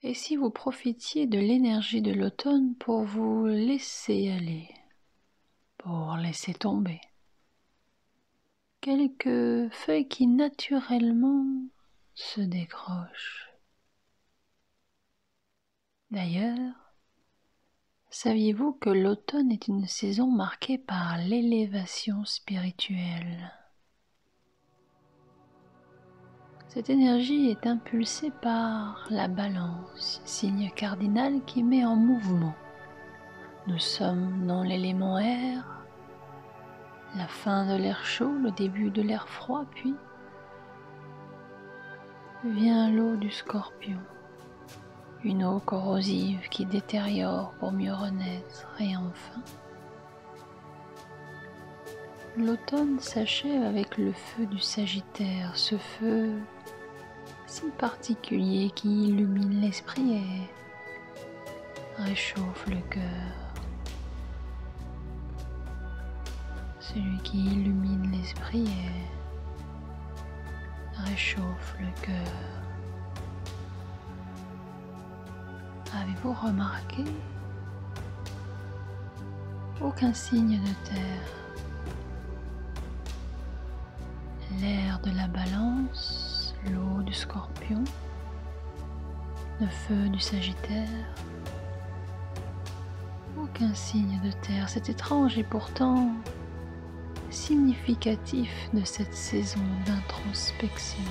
Et si vous profitiez de l'énergie de l'automne pour vous laisser aller, pour laisser tomber quelques feuilles qui naturellement se décrochent. D'ailleurs, saviez-vous que l'automne est une saison marquée par l'élévation spirituelle? Cette énergie est impulsée par la Balance, signe cardinal qui met en mouvement. Nous sommes dans l'élément air, la fin de l'air chaud, le début de l'air froid, puis vient l'eau du Scorpion, une eau corrosive qui détériore pour mieux renaître, et enfin, l'automne s'achève avec le feu du Sagittaire, ce feu si particulier qui illumine l'esprit et réchauffe le cœur. Celui qui illumine l'esprit et réchauffe le cœur. Avez-vous remarqué? Aucun signe de terre. L'air de la Balance, l'eau du Scorpion, le feu du Sagittaire. Aucun signe de terre. C'est étrange et pourtant significatif de cette saison d'introspection.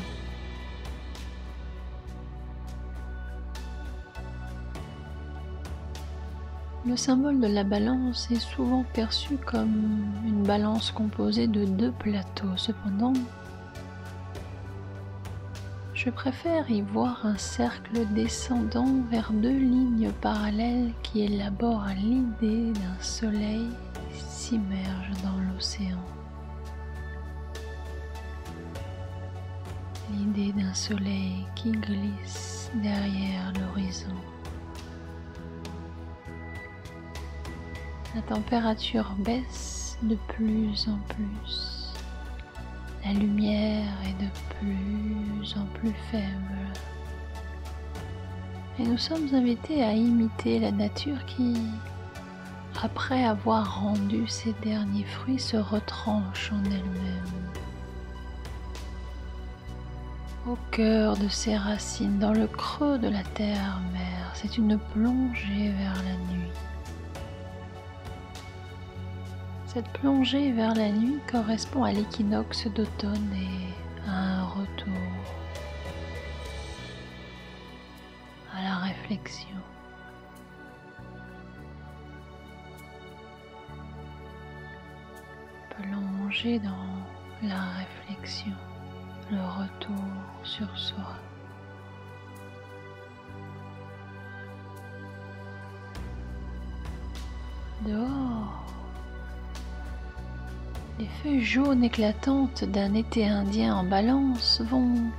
Le symbole de la balance est souvent perçu comme une balance composée de deux plateaux. Cependant, je préfère y voir un cercle descendant vers deux lignes parallèles qui élaborent l'idée d'un soleil qui s'immerge dans l'océan. L'idée d'un soleil qui glisse derrière l'horizon. La température baisse de plus en plus. La lumière est de plus en plus faible. Et nous sommes invités à imiter la nature qui, après avoir rendu ses derniers fruits, se retranche en elle-même. Au cœur de ses racines, dans le creux de la terre-mère, c'est une plongée vers la nuit. Cette plongée vers la nuit correspond à l'équinoxe d'automne et à un retour à la réflexion. Plonger dans la réflexion, le retour sur soi. Dehors, les feuilles jaunes éclatantes d'un été indien en balance vont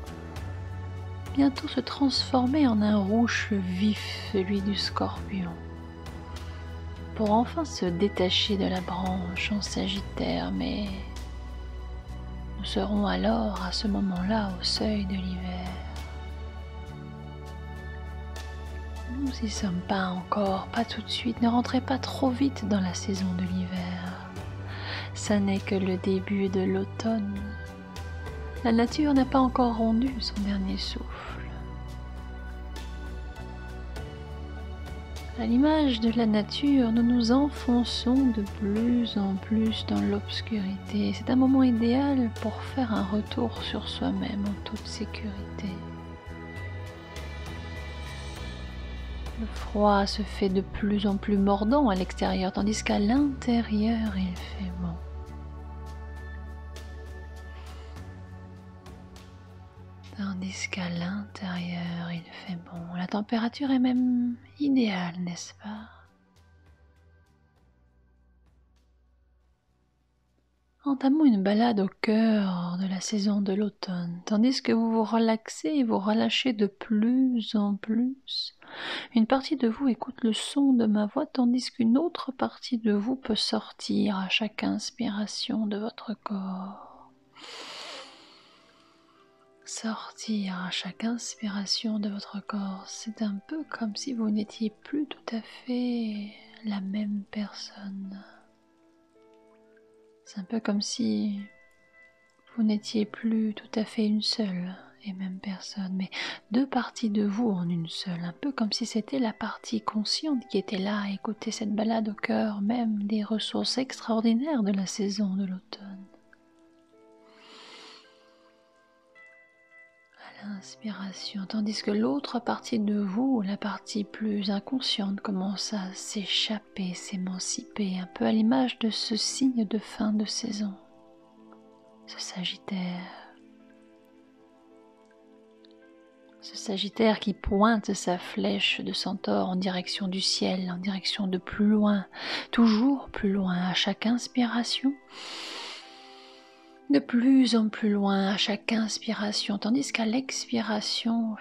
bientôt se transformer en un rouge vif, celui du Scorpion, pour enfin se détacher de la branche en Sagittaire, mais nous serons alors à ce moment-là au seuil de l'hiver. Nous n'y sommes pas encore, pas tout de suite, ne rentrez pas trop vite dans la saison de l'hiver. Ça n'est que le début de l'automne. La nature n'a pas encore rendu son dernier souffle. À l'image de la nature, nous nous enfonçons de plus en plus dans l'obscurité. C'est un moment idéal pour faire un retour sur soi-même en toute sécurité. Le froid se fait de plus en plus mordant à l'extérieur, tandis qu'à l'intérieur, il fait bon. Tandis qu'à l'intérieur, il fait bon. La température est même idéale, n'est-ce pas? Entamons une balade au cœur de la saison de l'automne, tandis que vous vous relaxez et vous relâchez de plus en plus. Une partie de vous écoute le son de ma voix, tandis qu'une autre partie de vous peut sortir à chaque inspiration de votre corps. sortir à chaque inspiration de votre corps. C'est un peu comme si vous n'étiez plus tout à fait la même personne. C'est un peu comme si vous n'étiez plus tout à fait une seule et même personne, mais deux parties de vous en une seule, un peu comme si c'était la partie consciente qui était là à écouter cette balade au cœur même des ressources extraordinaires de la saison de l'automne. À l'inspiration, tandis que l'autre partie de vous, la partie plus inconsciente, commence à s'échapper, s'émanciper, un peu à l'image de ce signe de fin de saison, ce Sagittaire qui pointe sa flèche de centaure en direction du ciel, en direction de plus loin, toujours plus loin à chaque inspiration, de plus en plus loin à chaque inspiration, tandis qu'à l'expiration,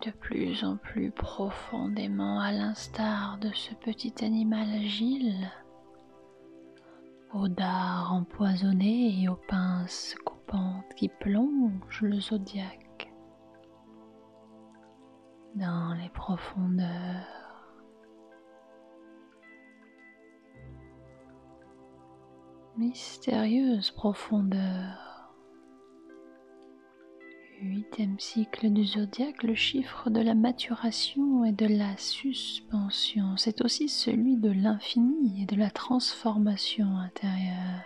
de plus en plus profondément, à l'instar de ce petit animal agile, aux dards empoisonnés et aux pinces coupantes qui plongent le zodiaque dans les profondeurs. Mystérieuse profondeur. 8e cycle du zodiaque, le chiffre de la maturation et de la suspension. C'est aussi celui de l'infini et de la transformation intérieure.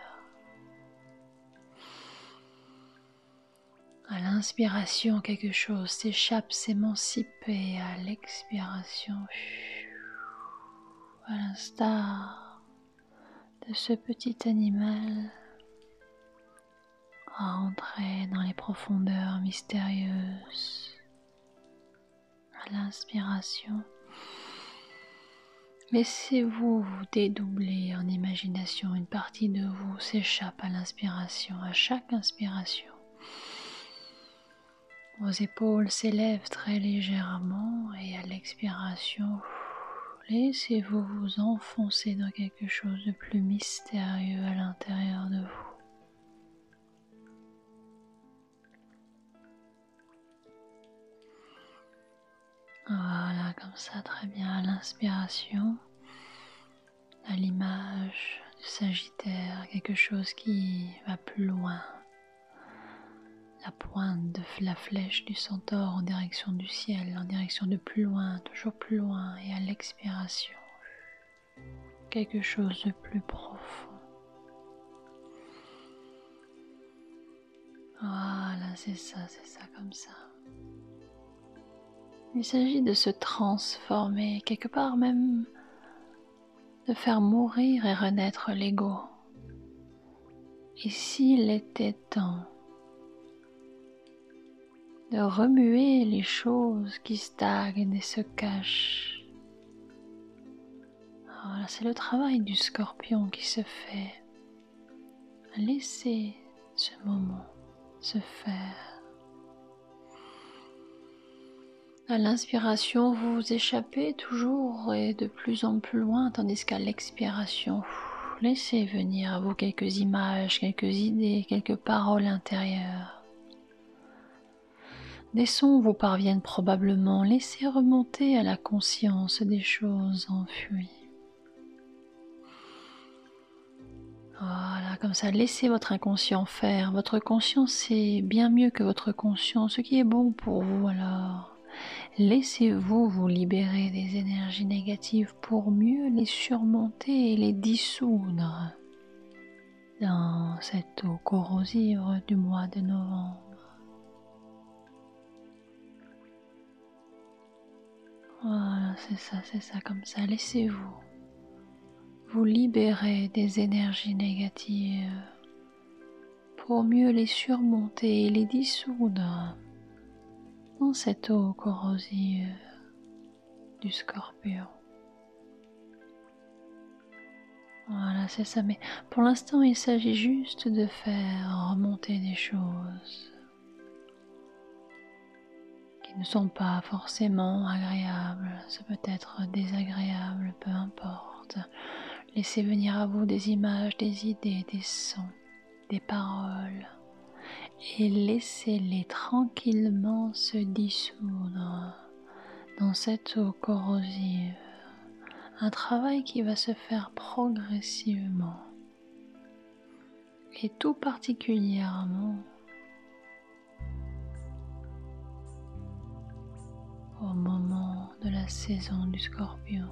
À l'inspiration, quelque chose s'échappe, s'émancipe, et à l'expiration, à l'instar de ce petit animal, rentrez dans les profondeurs mystérieuses. À l'inspiration, laissez-vous vous dédoubler en imagination. Une partie de vous s'échappe à l'inspiration, à chaque inspiration. Vos épaules s'élèvent très légèrement et à l'expiration, laissez-vous vous enfoncer dans quelque chose de plus mystérieux à l'intérieur de vous. Voilà, comme ça, très bien. À l'inspiration, à l'image du Sagittaire, quelque chose qui va plus loin. La pointe de la flèche du centaure en direction du ciel, en direction de plus loin, toujours plus loin. Et à l'expiration, quelque chose de plus profond. Voilà, c'est ça, comme ça. Il s'agit de se transformer, quelque part même de faire mourir et renaître l'ego. Et s'il était temps de remuer les choses qui stagnent et se cachent. Voilà, c'est le travail du scorpion qui se fait. Laissez ce moment se faire. À l'inspiration, vous vous échappez toujours et de plus en plus loin, tandis qu'à l'expiration, laissez venir à vous quelques images, quelques idées, quelques paroles intérieures. Des sons vous parviennent probablement, laissez remonter à la conscience des choses enfuies. Voilà, comme ça, laissez votre inconscient faire. Votre conscience, c'est bien mieux que votre conscience, ce qui est bon pour vous alors. Laissez-vous vous libérer des énergies négatives pour mieux les surmonter et les dissoudre dans cette eau corrosive du mois de novembre. Voilà, c'est ça, comme ça. Laissez-vous vous libérer des énergies négatives pour mieux les surmonter et les dissoudre dans cette eau corrosive du scorpion. Voilà, c'est ça. Mais pour l'instant, il s'agit juste de faire remonter des choses qui ne sont pas forcément agréables. Ça peut être désagréable, peu importe. Laissez venir à vous des images, des idées, des sons, des paroles. et laissez-les tranquillement se dissoudre dans cette eau corrosive. Un travail qui va se faire progressivement et tout particulièrement au moment de la saison du Scorpion.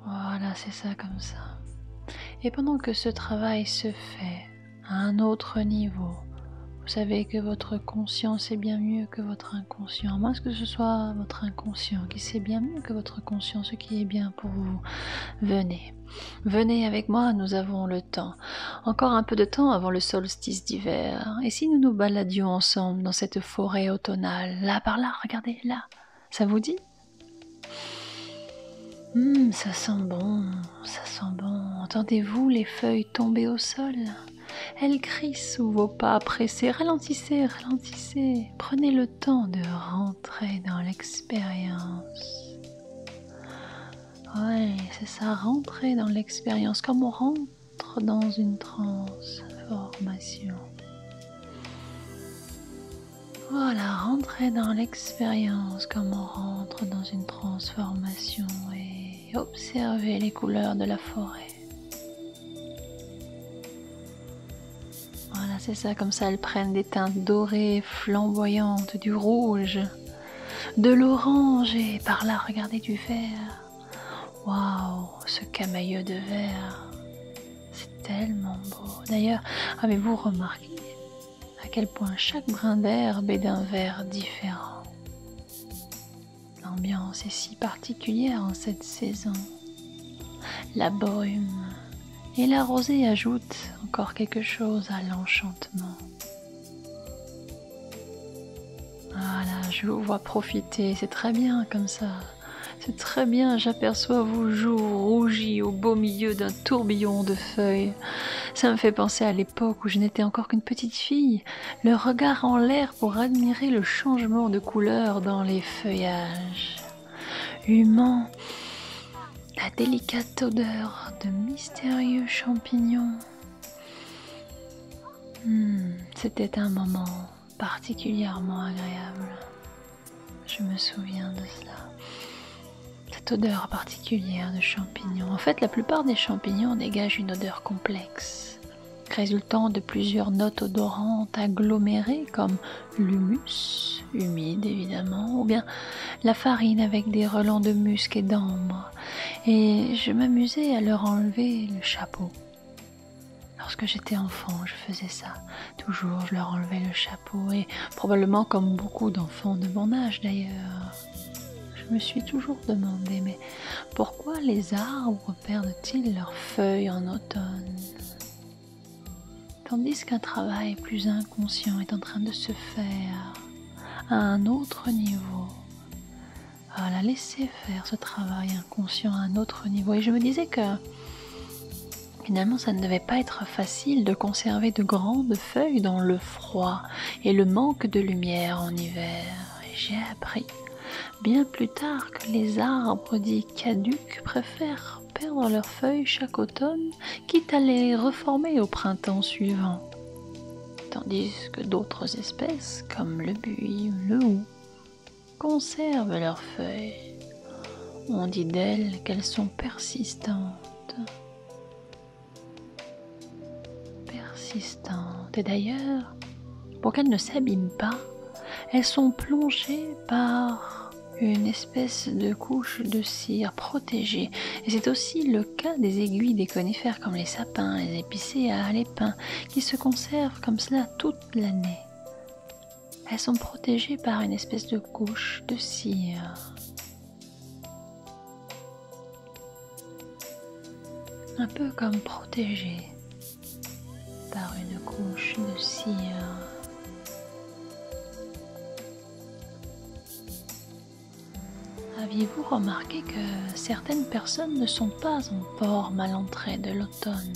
Voilà, c'est ça comme ça. Et pendant que ce travail se fait à un autre niveau, vous savez que votre conscience est bien mieux que votre inconscient, à moins que ce soit votre inconscient qui sait bien mieux que votre conscient ce qui est bien pour vous. Venez avec moi, nous avons le temps. Encore un peu de temps avant le solstice d'hiver. Et si nous nous baladions ensemble dans cette forêt automnale, là par là, regardez, là, ça vous dit ? Ça sent bon, ça sent bon. Entendez-vous les feuilles tomber au sol ? Elles crient sous vos pas pressés. Ralentissez, ralentissez. Prenez le temps de rentrer dans l'expérience. Oui, c'est ça, rentrer dans l'expérience comme on rentre dans une transformation. Voilà, rentrer dans l'expérience comme on rentre dans une transformation et observer les couleurs de la forêt. Voilà, c'est ça, comme ça elles prennent des teintes dorées, flamboyantes, du rouge, de l'orange et par là, regardez, du vert. Waouh, ce camailleux de vert, c'est tellement beau. D'ailleurs, avez-vous remarqué à quel point chaque brin d'herbe est d'un vert différent? L'ambiance est si particulière en cette saison. La brume et la rosée ajoutent encore quelque chose à l'enchantement. Voilà, je vous vois profiter, c'est très bien comme ça. C'est très bien, j'aperçois vos joues rougies au beau milieu d'un tourbillon de feuilles. Ça me fait penser à l'époque où je n'étais encore qu'une petite fille, le regard en l'air pour admirer le changement de couleur dans les feuillages, humant la délicate odeur de mystérieux champignons. C'était un moment particulièrement agréable. Je me souviens de cela. Cette odeur particulière de champignons. En fait, la plupart des champignons dégagent une odeur complexe, résultant de plusieurs notes odorantes agglomérées comme l'humus, humide évidemment, ou bien la farine avec des relents de musc et d'ambre. Et je m'amusais à leur enlever le chapeau. Lorsque j'étais enfant, je faisais ça. Toujours, je leur enlevais le chapeau, et probablement comme beaucoup d'enfants de mon âge d'ailleurs. Je me suis toujours demandé, mais pourquoi les arbres perdent-ils leurs feuilles en automne ? Tandis qu'un travail plus inconscient est en train de se faire à un autre niveau. Voilà, laissez faire ce travail inconscient à un autre niveau. Et je me disais que finalement, ça ne devait pas être facile de conserver de grandes feuilles dans le froid et le manque de lumière en hiver. Et j'ai appris bien plus tard que les arbres dits caducs préfèrent perdre leurs feuilles chaque automne, quitte à les reformer au printemps suivant. Tandis que d'autres espèces, comme le buis ou le houx, conservent leurs feuilles. On dit d'elles qu'elles sont persistantes. Et d'ailleurs, pour qu'elles ne s'abîment pas, elles sont plongées par une espèce de couche de cire protégée. Et c'est aussi le cas des aiguilles des conifères comme les sapins, les épicéas, les pins, qui se conservent comme cela toute l'année. Elles sont protégées par une espèce de couche de cire. Un peu comme protégées par une couche de cire. Aviez-vous remarqué que certaines personnes ne sont pas en forme à l'entrée de l'automne ?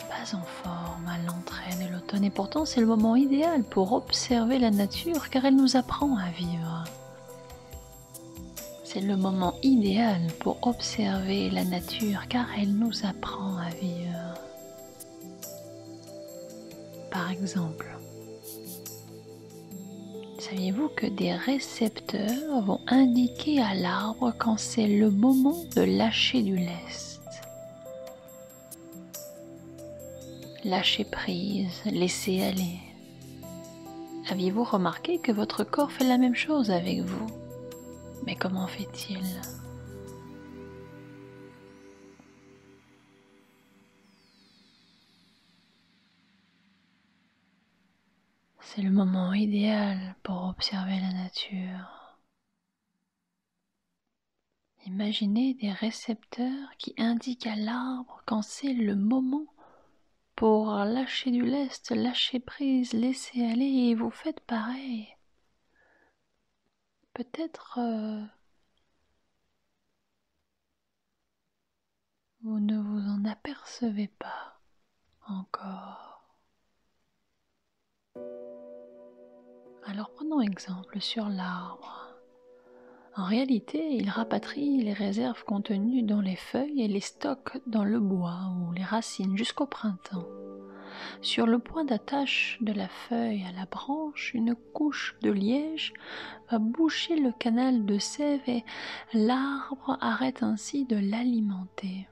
Pas en forme à l'entrée de l'automne, et pourtant c'est le moment idéal pour observer la nature car elle nous apprend à vivre. C'est le moment idéal pour observer la nature car elle nous apprend à vivre. Par exemple, saviez-vous que des récepteurs vont indiquer à l'arbre quand c'est le moment de lâcher du lest? Lâcher prise, laisser aller. Aviez-vous remarqué que votre corps fait la même chose avec vous? Mais comment fait-il? C'est le moment idéal pour observer la nature. Imaginez des récepteurs qui indiquent à l'arbre quand c'est le moment pour lâcher du lest, lâcher prise, laisser aller, et vous faites pareil. Peut-être vous ne vous en apercevez pas encore. Alors prenons exemple sur l'arbre. En réalité, il rapatrie les réserves contenues dans les feuilles et les stocke dans le bois ou les racines jusqu'au printemps. Sur le point d'attache de la feuille à la branche, une couche de liège va boucher le canal de sève et l'arbre arrête ainsi de l'alimenter.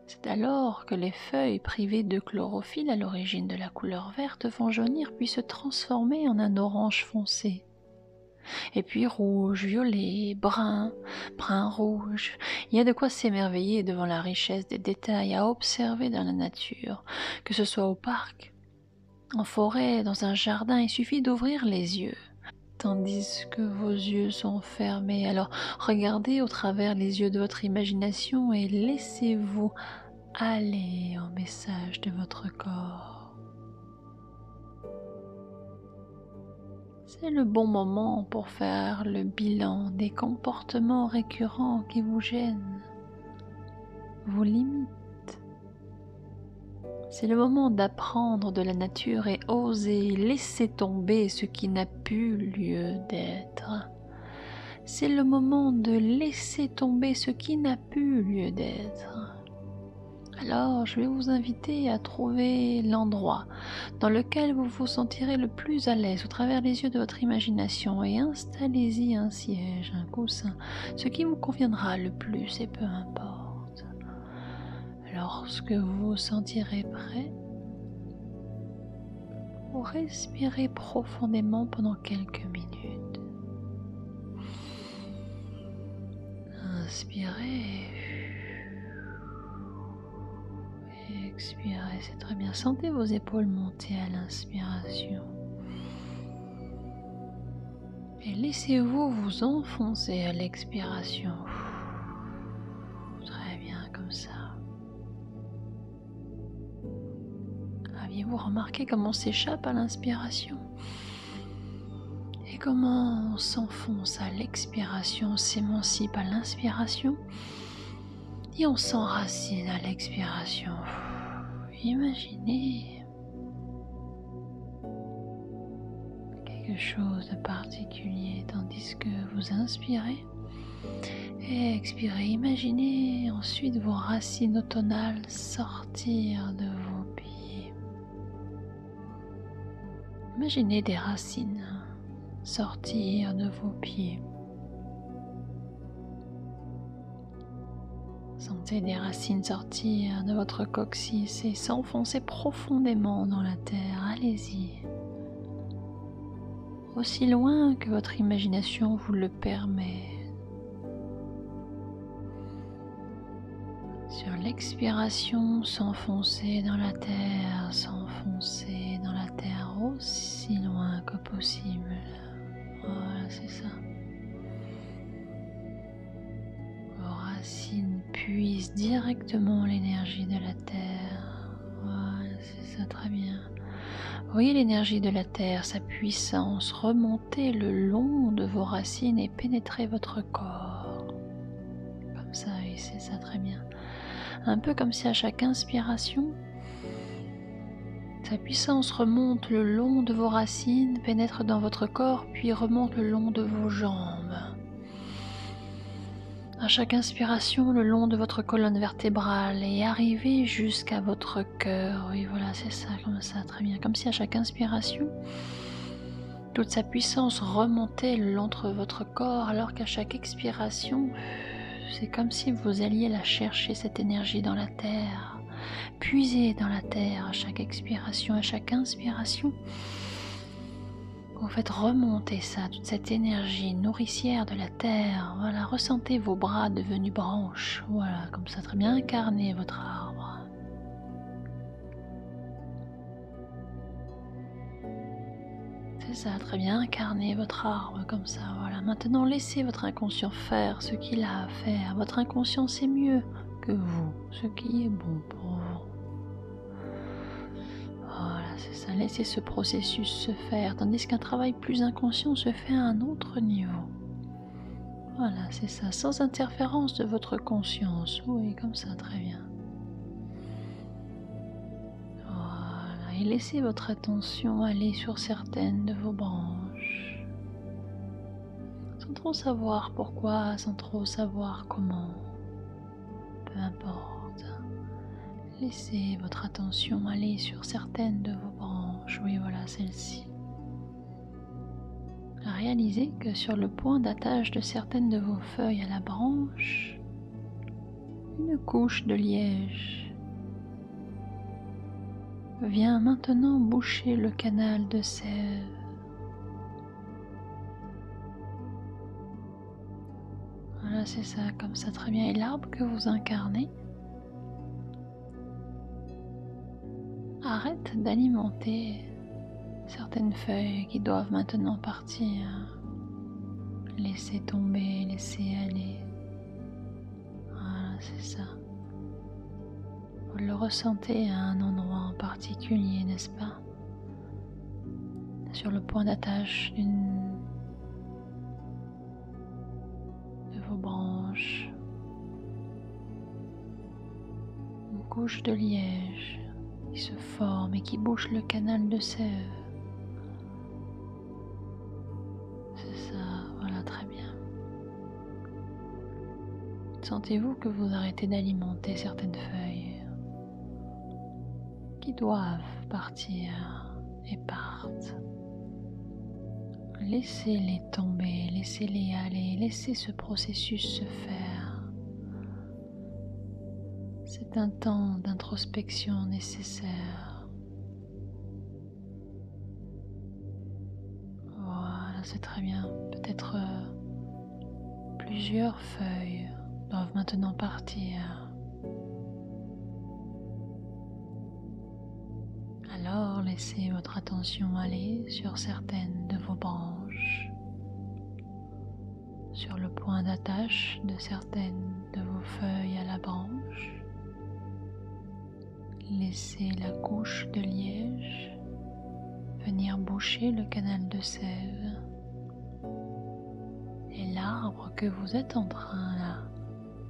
C'est alors que les feuilles privées de chlorophylle à l'origine de la couleur verte vont jaunir puis se transformer en un orange foncé. Et puis rouge, violet, brun, brun-rouge. Il y a de quoi s'émerveiller devant la richesse des détails à observer dans la nature, que ce soit au parc, en forêt, dans un jardin, il suffit d'ouvrir les yeux. Tandis que vos yeux sont fermés, alors regardez au travers les yeux de votre imagination et laissez-vous aller au message de votre corps. C'est le bon moment pour faire le bilan des comportements récurrents qui vous gênent, vous limitent. C'est le moment d'apprendre de la nature et oser laisser tomber ce qui n'a plus lieu d'être. C'est le moment de laisser tomber ce qui n'a plus lieu d'être. Alors, je vais vous inviter à trouver l'endroit dans lequel vous vous sentirez le plus à l'aise au travers les yeux de votre imagination et installez-y un siège, un coussin, ce qui vous conviendra le plus et peu importe. Lorsque vous vous sentirez prêt, vous respirez profondément pendant quelques minutes. Inspirez. Expirez, c'est très bien. Sentez vos épaules monter à l'inspiration. Et laissez-vous vous enfoncer à l'expiration. Très bien, comme ça. Aviez-vous remarqué comment on s'échappe à l'inspiration? Et comment on s'enfonce à l'expiration, on s'émancipe à l'inspiration et on s'enracine à l'expiration. Imaginez quelque chose de particulier tandis que vous inspirez et expirez. Imaginez ensuite vos racines automnales sortir de vos pieds. Imaginez des racines sortir de vos pieds. Sentez des racines sortir de votre coccyx et s'enfoncer profondément dans la terre. Allez-y. Aussi loin que votre imagination vous le permet. Sur l'expiration, s'enfoncer dans la terre, s'enfoncer dans la terre aussi loin que possible. Voilà, c'est ça. Vos racines puisent directement l'énergie de la terre. Voilà, c'est ça, très bien. Voyez l'énergie de la terre, sa puissance remonter le long de vos racines et pénétrer votre corps. Comme ça, oui, c'est ça, très bien. Un peu comme si à chaque inspiration, sa puissance remonte le long de vos racines, pénètre dans votre corps, puis remonte le long de vos jambes. À chaque inspiration, le long de votre colonne vertébrale et arrivez jusqu'à votre cœur. Oui, voilà, c'est ça, comme ça, très bien. Comme si à chaque inspiration, toute sa puissance remontait le long de votre corps, alors qu'à chaque expiration, c'est comme si vous alliez la chercher, cette énergie, dans la terre. Puisez dans la terre à chaque expiration, à chaque inspiration. Vous faites remonter ça, toute cette énergie nourricière de la terre. Voilà, ressentez vos bras devenus branches. Voilà, comme ça, très bien. Incarnez votre arbre. C'est ça, très bien. Incarnez votre arbre comme ça. Voilà, maintenant laissez votre inconscient faire ce qu'il a à faire. Votre inconscient sait mieux que vous, ce qui est bon pour vous. Voilà, c'est ça. Laissez ce processus se faire, tandis qu'un travail plus inconscient se fait à un autre niveau. Voilà, c'est ça, sans interférence de votre conscience. Oui, comme ça, très bien. Voilà, et laissez votre attention aller sur certaines de vos branches, sans trop savoir pourquoi, sans trop savoir comment. Peu importe. Laissez votre attention aller sur certaines de vos branches. Oui, voilà, celle-ci. Réalisez que sur le point d'attache de certaines de vos feuilles à la branche, une couche de liège vient maintenant boucher le canal de sève. Voilà, c'est ça, comme ça, très bien. Et l'arbre que vous incarnez arrête d'alimenter certaines feuilles qui doivent maintenant partir. Laissez tomber, laissez aller. Voilà, c'est ça. Vous le ressentez à un endroit en particulier, n'est-ce pas? Sur le point d'attache d'une de vos branches. Une couche de liège qui se forme et qui bouche le canal de sève. C'est ça, voilà, très bien. Sentez-vous que vous arrêtez d'alimenter certaines feuilles qui doivent partir et partent. Laissez-les tomber, laissez-les aller, laissez ce processus se faire. C'est un temps d'introspection nécessaire. Voilà, c'est très bien. Peut-être plusieurs feuilles doivent maintenant partir. Alors laissez votre attention aller sur certaines de vos branches, sur le point d'attache de certaines de vos feuilles à la branche. Laissez la couche de liège venir boucher le canal de sève. Et l'arbre que vous êtes en train là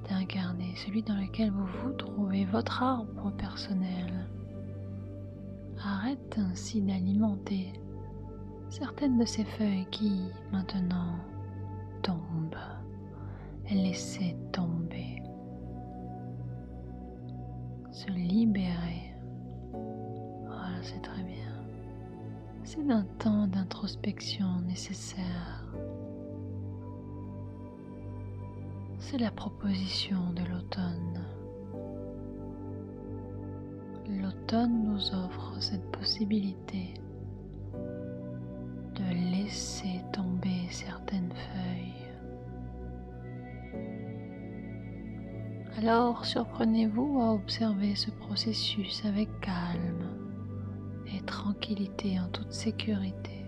d'incarner, celui dans lequel vous vous trouvez, votre arbre personnel, arrête ainsi d'alimenter certaines de ces feuilles qui maintenant tombent. Et laissez tomber, se libérer. Voilà, c'est très bien. C'est un temps d'introspection nécessaire. C'est la proposition de l'automne. L'automne nous offre cette possibilité de laisser tomber certaines feuilles. Alors surprenez-vous à observer ce processus avec calme et tranquillité en toute sécurité.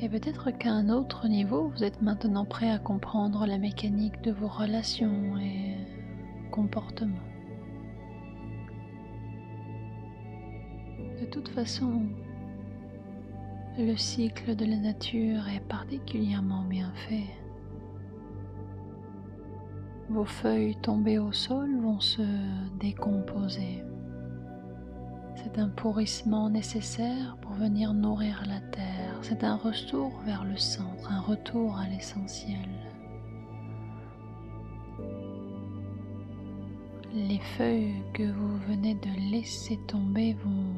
Et peut-être qu'à un autre niveau, vous êtes maintenant prêt à comprendre la mécanique de vos relations et comportements. De toute façon, le cycle de la nature est particulièrement bien fait. Vos feuilles tombées au sol vont se décomposer. C'est un pourrissement nécessaire pour venir nourrir la terre. C'est un retour vers le centre, un retour à l'essentiel. Les feuilles que vous venez de laisser tomber vont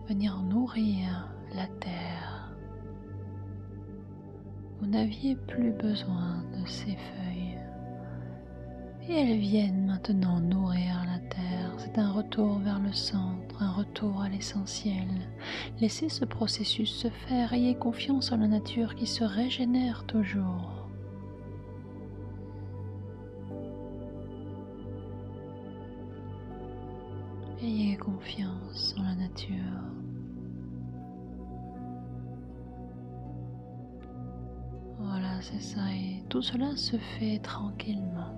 venir nourrir la terre. Vous n'aviez plus besoin de ces feuilles. Et elles viennent maintenant nourrir la terre. C'est un retour vers le centre, un retour à l'essentiel. Laissez ce processus se faire. Ayez confiance en la nature qui se régénère toujours. Ayez confiance en la nature. Voilà, c'est ça. Et tout cela se fait tranquillement.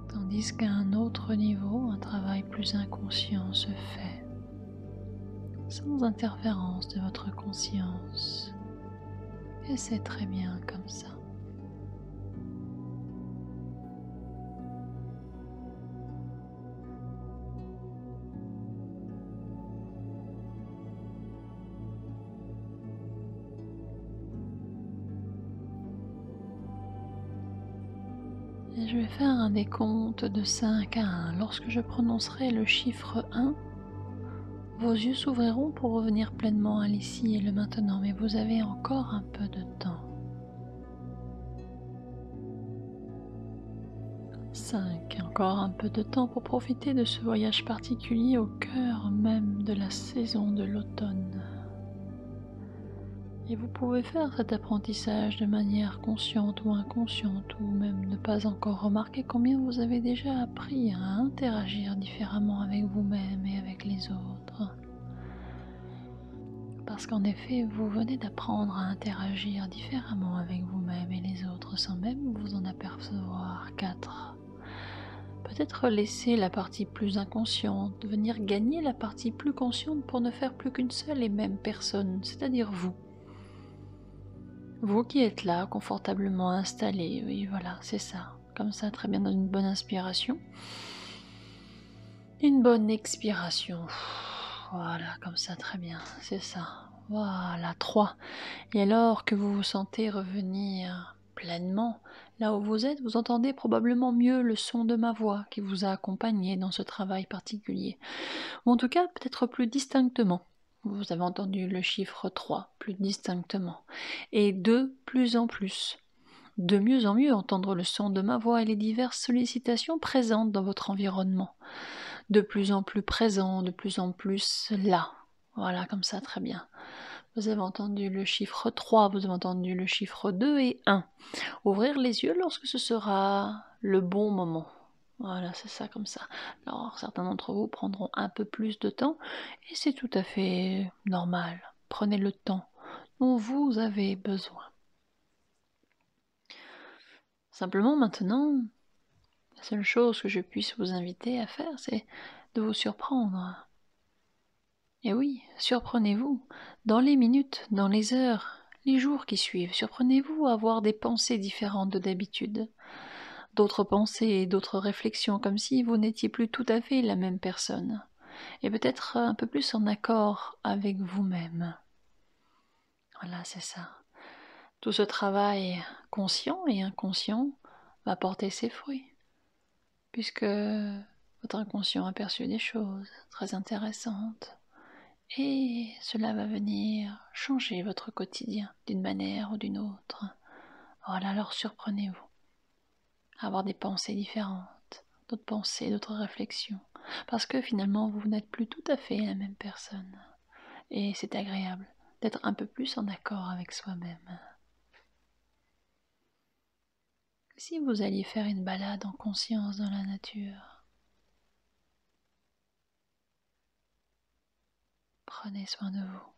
Tandis qu'à un autre niveau, un travail plus inconscient se fait, sans interférence de votre conscience. Et c'est très bien comme ça. Et je vais faire un décompte de 5 à 1. Lorsque je prononcerai le chiffre 1, vos yeux s'ouvriront pour revenir pleinement à l'ici et le maintenant, mais vous avez encore un peu de temps. 5. Encore un peu de temps pour profiter de ce voyage particulier au cœur même de la saison de l'automne. Et vous pouvez faire cet apprentissage de manière consciente ou inconsciente, ou même ne pas encore remarquer combien vous avez déjà appris à interagir différemment avec vous-même et avec les autres. Parce qu'en effet, vous venez d'apprendre à interagir différemment avec vous-même et les autres sans même vous en apercevoir. 4. Peut-être laisser la partie plus inconsciente venir gagner la partie plus consciente pour ne faire plus qu'une seule et même personne, c'est-à-dire vous. Vous qui êtes là, confortablement installé, oui voilà, c'est ça. Comme ça, très bien, dans une bonne inspiration. Une bonne expiration. Voilà, comme ça, très bien, c'est ça. Voilà, 3. Et alors que vous vous sentez revenir pleinement là où vous êtes, vous entendez probablement mieux le son de ma voix qui vous a accompagné dans ce travail particulier. Ou en tout cas, peut-être plus distinctement. Vous avez entendu le chiffre 3 plus distinctement. Et de plus en plus. De mieux en mieux entendre le son de ma voix et les diverses sollicitations présentes dans votre environnement. De plus en plus présent, de plus en plus là. Voilà, comme ça, très bien. Vous avez entendu le chiffre 3, vous avez entendu le chiffre 2 et 1. Ouvrir les yeux lorsque ce sera le bon moment. Voilà, c'est ça comme ça. Alors, certains d'entre vous prendront un peu plus de temps et c'est tout à fait normal. Prenez le temps dont vous avez besoin. Simplement maintenant, la seule chose que je puisse vous inviter à faire, c'est de vous surprendre. Et oui, surprenez-vous, dans les minutes, dans les heures, les jours qui suivent, surprenez-vous à avoir des pensées différentes de d'habitude. D'autres pensées et d'autres réflexions, comme si vous n'étiez plus tout à fait la même personne, et peut-être un peu plus en accord avec vous-même. Voilà, c'est ça. Tout ce travail conscient et inconscient va porter ses fruits, puisque votre inconscient a perçu des choses très intéressantes, et cela va venir changer votre quotidien d'une manière ou d'une autre. Voilà, alors surprenez-vous à avoir des pensées différentes, d'autres pensées, d'autres réflexions, parce que finalement vous n'êtes plus tout à fait la même personne, et c'est agréable d'être un peu plus en accord avec soi-même. Si vous alliez faire une balade en conscience dans la nature, prenez soin de vous.